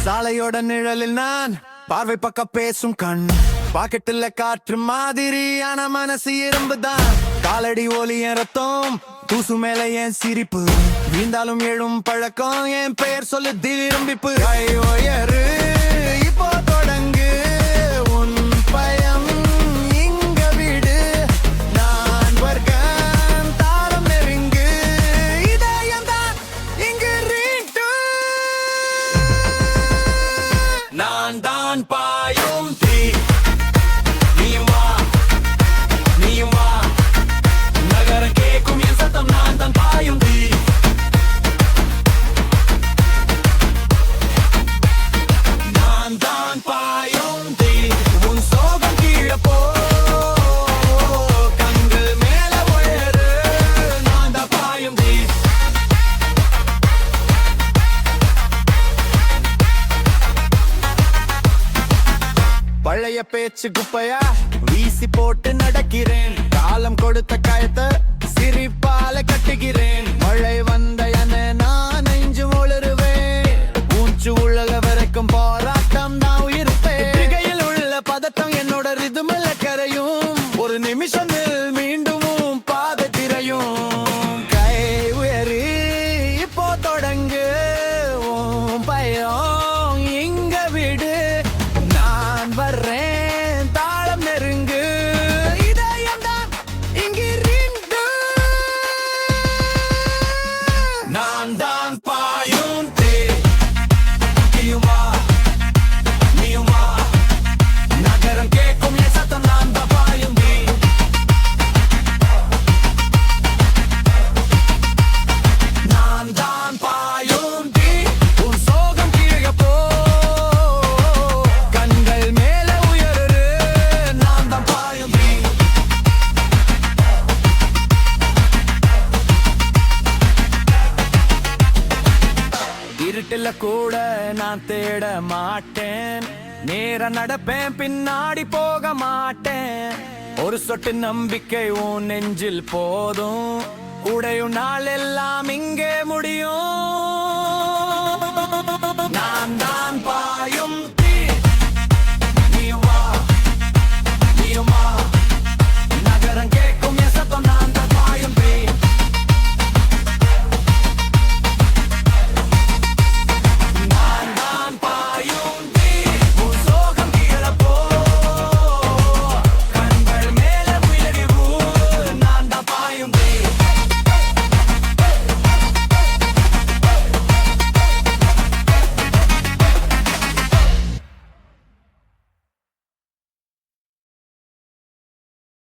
சாலையோட நிழலில் நான் பார்வை பக்க பேசும் கண் பாக்கெட்டுல காற்று மாதிரியான மனசு இரும்புதான் காலடி ஒலி என் ரத்தம் தூசு மேல என் சிரிப்பு வீழ்ந்தாலும் எழும் பழக்கம் என் பெயர் சொல்லு திரும்பிப்பு உயரு இப்போ தொடங்கு உன் பயம் இங்க விடு நான் வர்க்கம் தாரம் நெருங்கு இதயம் தான் இங்கு ரீட்டு நான் தான் பாயும் தீ நீயும் வா நீயும் வா நகரம் கேட்கும் என் சத்தம் நான் தான் பாயும் தீ நான் தான் பாயும் தீ உன் சோகம் கீழே போ கண்கள் மேல உயரு நான் தான் பாயும் தீ பழைய பேச்சு குப்பையா வீசி போட்டு நடக்கிறேன் காலம் கொடுத்த காயத்தை சிரிப்பால கட்டுகிறேன் மழை வந்த என நான் நெஞ்சு ஒளிருவேன் மூச்சு உலக வரைக்கும் போராட்டம் தான் உயிர்ப்பேன் கையில் உள்ள பதட்டம் என்னோட ரிதுமல்ல கரையும் ஒரு நிமிஷத்தில் மீண்டும் பாதை திரையும் கை உயரி இப்போ தொடங்கு உன் பயம் இங்க விடு நான் வர்றேன் தாளம் நெருங்கு இதயம் தான் இங்கு ரிண்டு நான் தான் பாயும் தீ நீயும் வா நீயும் வா நகரம் கேட்கும் என் சத்தம் நான் தான் பாயும் தீ நான் தான் பாயும் தீ உன் சோகம் கீழே போ கண்கள் மேல உயரு நான் தான் பாயும் தீ இருட்டுல கூட நான் தேட மாட்டேன் நேர நடப்பேன் பின்னாடி போக மாட்டேன் ஒரு சொட்டு நம்பிக்கை உன் நெஞ்சில் போதும் உடையும் நாள் எல்லாம் இங்கே முடியும்